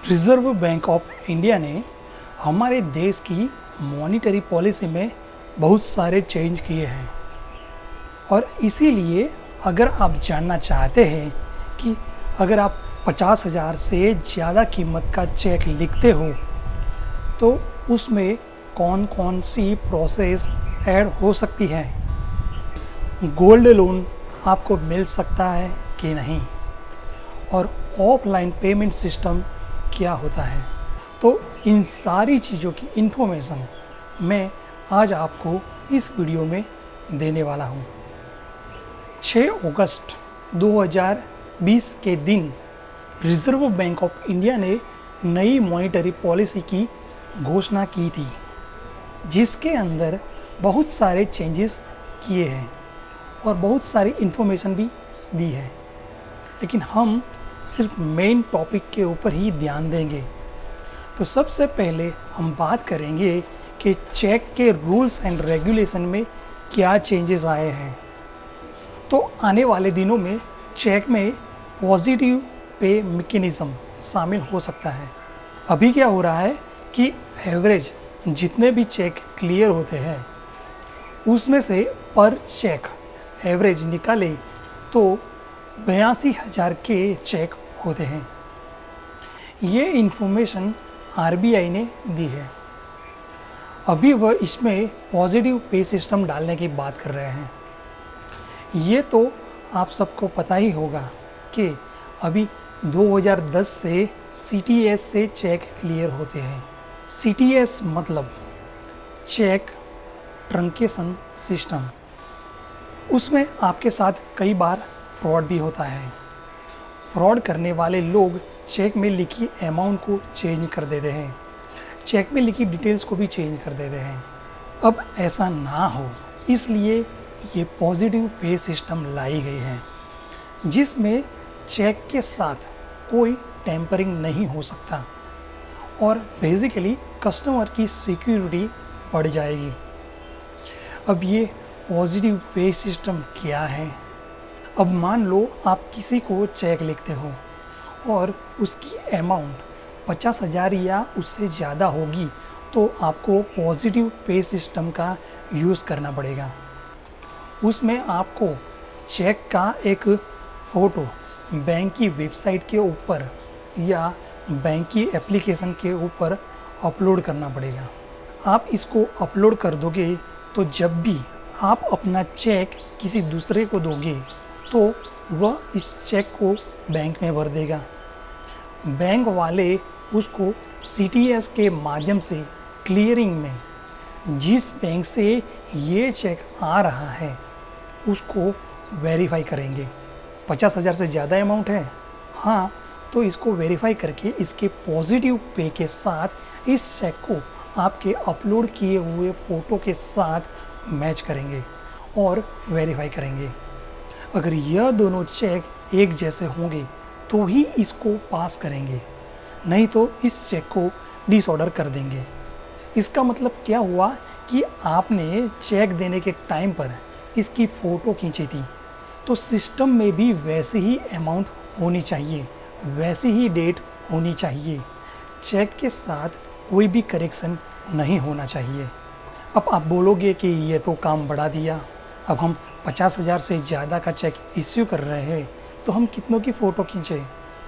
Reserve bank of India ने हमारे देश की मॉनेटरी पॉलिसी में बहुत सारे चेंज किए हैं और इसीलिए अगर आप जानना चाहते हैं कि अगर आप 50,000 से ज़्यादा कीमत का चेक लिखते हो तो उसमें कौन कौन सी प्रोसेस ऐड हो सकती है, गोल्ड लोन आपको मिल सकता है कि नहीं, और ऑफलाइन पेमेंट सिस्टम क्या होता है। तो इन सारी चीज़ों की इन्फॉर्मेशन मैं आज आपको इस वीडियो में देने वाला हूँ। 6 अगस्त 2020 के दिन रिज़र्व बैंक ऑफ इंडिया ने नई मॉनेटरी पॉलिसी की घोषणा की थी, जिसके अंदर बहुत सारे चेंजेस किए हैं और बहुत सारी इन्फॉर्मेशन भी दी है, लेकिन हम सिर्फ मेन टॉपिक के ऊपर ही ध्यान देंगे। तो सबसे पहले हम बात करेंगे कि चेक के रूल्स एंड रेगुलेशन में क्या चेंजेस आए हैं। तो आने वाले दिनों में चेक में पॉजिटिव पे मैकेनिज्म शामिल हो सकता है। अभी क्या हो रहा है कि एवरेज जितने भी चेक क्लियर होते हैं उसमें से पर चेक एवरेज निकाले तो 82,000 के चेक होते हैं। ये इन्फॉर्मेशन आरबीआई ने दी है। अभी वह इसमें पॉजिटिव पे सिस्टम डालने की बात कर रहे हैं। ये तो आप सबको पता ही होगा कि अभी 2010 से सीटीएस से चेक क्लियर होते हैं। सीटीएस मतलब चेक ट्रंकेशन सिस्टम। उसमें आपके साथ कई बार फ्रॉड भी होता है। फ्रॉड करने वाले लोग चेक में लिखी अमाउंट को चेंज कर देते हैं, चेक में लिखी डिटेल्स को भी चेंज कर देते हैं। अब ऐसा ना हो इसलिए ये पॉजिटिव पे सिस्टम लाई गई है, जिसमें चेक के साथ कोई टेम्परिंग नहीं हो सकता और बेसिकली कस्टमर की सिक्योरिटी बढ़ जाएगी। अब ये पॉजिटिव पे सिस्टम क्या है? अब मान लो आप किसी को चेक लिखते हो और उसकी अमाउंट 50,000 या उससे ज़्यादा होगी तो आपको पॉजिटिव पे सिस्टम का यूज़ करना पड़ेगा। उसमें आपको चेक का एक फ़ोटो बैंक की वेबसाइट के ऊपर या बैंक की एप्लीकेशन के ऊपर अपलोड करना पड़ेगा। आप इसको अपलोड कर दोगे तो जब भी आप अपना चेक किसी दूसरे को दोगे तो वह इस चेक को बैंक में भर देगा। बैंक वाले उसको सीटीएस के माध्यम से क्लियरिंग में जिस बैंक से ये चेक आ रहा है उसको वेरीफाई करेंगे। 50,000 से ज़्यादा अमाउंट है, हाँ, तो इसको वेरीफाई करके इसके पॉजिटिव पे के साथ इस चेक को आपके अपलोड किए हुए फ़ोटो के साथ मैच करेंगे और वेरीफाई करेंगे। अगर यह दोनों चेक एक जैसे होंगे तो ही इसको पास करेंगे, नहीं तो इस चेक को डिसऑर्डर कर देंगे। इसका मतलब क्या हुआ कि आपने चेक देने के टाइम पर इसकी फ़ोटो खींची थी तो सिस्टम में भी वैसी ही अमाउंट होनी चाहिए, वैसी ही डेट होनी चाहिए। चेक के साथ कोई भी करेक्शन नहीं होना चाहिए। अब आप बोलोगे कि ये तो काम बढ़ा दिया, अब हम 50,000 से ज़्यादा का चेक इश्यू कर रहे हैं तो हम कितनों की फ़ोटो खींचें?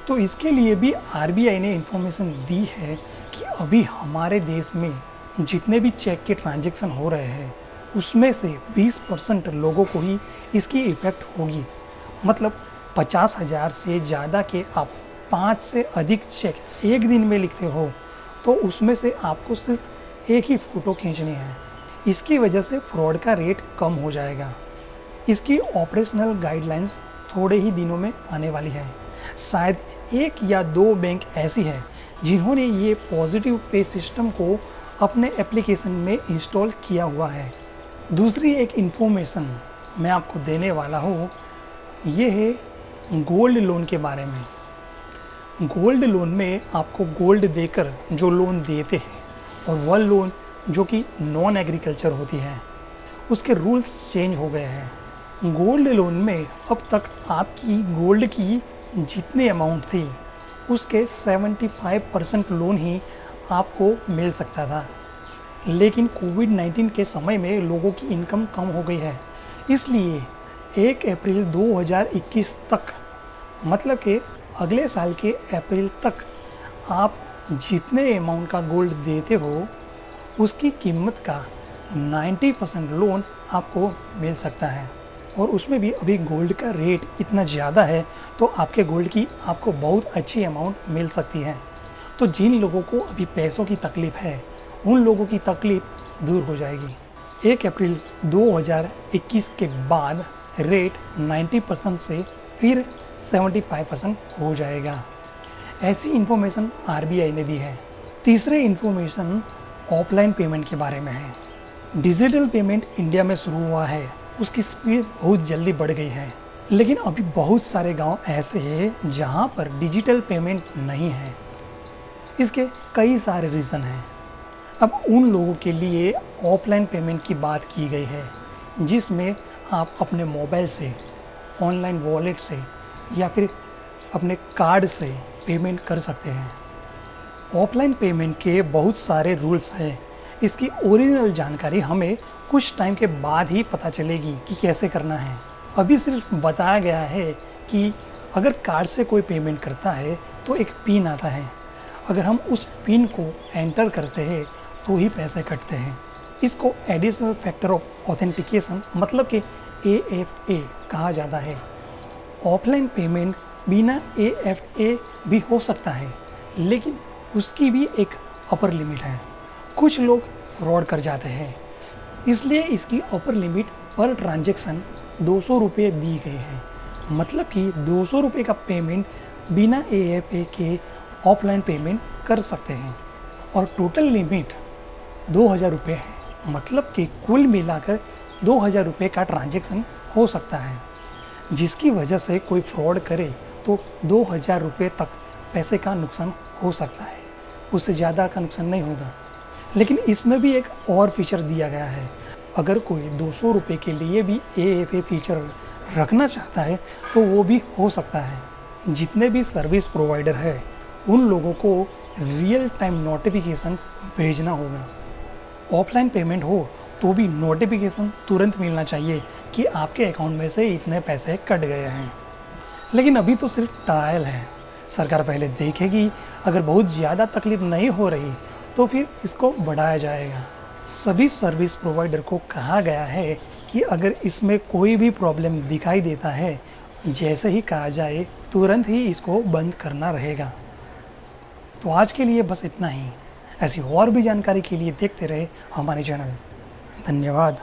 तो इसके लिए भी आरबीआई ने इन्फॉर्मेशन दी है कि अभी हमारे देश में जितने भी चेक के ट्रांजैक्शन हो रहे हैं उसमें से 20% लोगों को ही इसकी इफ़ेक्ट होगी। मतलब 50,000 से ज़्यादा के आप 5 से अधिक चेक एक दिन में लिखते हो तो उसमें से आपको सिर्फ एक ही फ़ोटो खींचनी है। इसकी वजह से फ्रॉड का रेट कम हो जाएगा। इसकी ऑपरेशनल गाइडलाइंस थोड़े ही दिनों में आने वाली है। शायद 1 या 2 बैंक ऐसी है जिन्होंने ये पॉजिटिव पे सिस्टम को अपने एप्लीकेशन में इंस्टॉल किया हुआ है। दूसरी एक इन्फॉर्मेशन मैं आपको देने वाला हूँ, ये है गोल्ड लोन के बारे में। गोल्ड लोन में आपको गोल्ड देकर जो लोन देते हैं और वह लोन जो कि नॉन एग्रीकल्चर होती है उसके रूल्स चेंज हो गए हैं। गोल्ड लोन में अब तक आपकी गोल्ड की जितनी अमाउंट थी उसके 75% लोन ही आपको मिल सकता था। लेकिन कोविड-19 के समय में लोगों की इनकम कम हो गई है, इसलिए 1 अप्रैल 2021 तक, मतलब कि अगले साल के अप्रैल तक, आप जितने अमाउंट का गोल्ड देते हो उसकी कीमत का 90% लोन आपको मिल सकता है। और उसमें भी अभी गोल्ड का रेट इतना ज़्यादा है तो आपके गोल्ड की आपको बहुत अच्छी अमाउंट मिल सकती है। तो जिन लोगों को अभी पैसों की तकलीफ़ है उन लोगों की तकलीफ़ दूर हो जाएगी। 1 अप्रैल 2021 के बाद रेट 90% से फिर 75% हो जाएगा। ऐसी इन्फॉर्मेशन आरबीआई ने दी है। तीसरे इन्फॉर्मेशन ऑफलाइन पेमेंट के बारे में है। डिजिटल पेमेंट इंडिया में शुरू हुआ है, उसकी स्पीड बहुत जल्दी बढ़ गई है, लेकिन अभी बहुत सारे गांव ऐसे हैं जहां पर डिजिटल पेमेंट नहीं है। इसके कई सारे रीज़न हैं। अब उन लोगों के लिए ऑफलाइन पेमेंट की बात की गई है, जिसमें आप अपने मोबाइल से, ऑनलाइन वॉलेट से या फिर अपने कार्ड से पेमेंट कर सकते हैं। ऑफलाइन पेमेंट के बहुत सारे रूल्स हैं। इसकी ओरिजिनल जानकारी हमें कुछ टाइम के बाद ही पता चलेगी कि कैसे करना है। अभी सिर्फ बताया गया है कि अगर कार्ड से कोई पेमेंट करता है तो एक पिन आता है, अगर हम उस पिन को एंटर करते हैं तो ही पैसे कटते हैं। इसको एडिशनल फैक्टर ऑफ ऑथेंटिकेशन, मतलब कि AFA कहा जाता है। ऑफलाइन पेमेंट बिना AFA भी हो सकता है, लेकिन उसकी भी एक अपर लिमिट है। कुछ लोग फ्रॉड कर जाते हैं, इसलिए इसकी अपर लिमिट पर ट्रांजैक्शन 200 रुपये दी गई है। मतलब कि 200 रुपये का पेमेंट बिना AFA के ऑफलाइन पेमेंट कर सकते हैं। और टोटल लिमिट 2000 रुपये है, मतलब कि कुल मिलाकर 2000 रुपये का ट्रांजैक्शन हो सकता है। जिसकी वजह से कोई फ्रॉड करे तो 2000 रुपये तक पैसे का नुकसान हो सकता है, उससे ज़्यादा का नुकसान नहीं होगा। लेकिन इसमें भी एक और फीचर दिया गया है। अगर कोई 200 रुपये के लिए भी AFA फीचर रखना चाहता है तो वो भी हो सकता है। जितने भी सर्विस प्रोवाइडर है उन लोगों को रियल टाइम नोटिफिकेशन भेजना होगा। ऑफलाइन पेमेंट हो तो भी नोटिफिकेशन तुरंत मिलना चाहिए कि आपके अकाउंट में से इतने पैसे कट गए हैं। लेकिन अभी तो सिर्फ ट्रायल है, सरकार पहले देखेगी, अगर बहुत ज़्यादा तकलीफ नहीं हो रही तो फिर इसको बढ़ाया जाएगा। सभी सर्विस प्रोवाइडर को कहा गया है कि अगर इसमें कोई भी प्रॉब्लम दिखाई देता है, जैसे ही कहा जाए तुरंत ही इसको बंद करना रहेगा। तो आज के लिए बस इतना ही। ऐसी और भी जानकारी के लिए देखते रहे हमारे चैनल। धन्यवाद।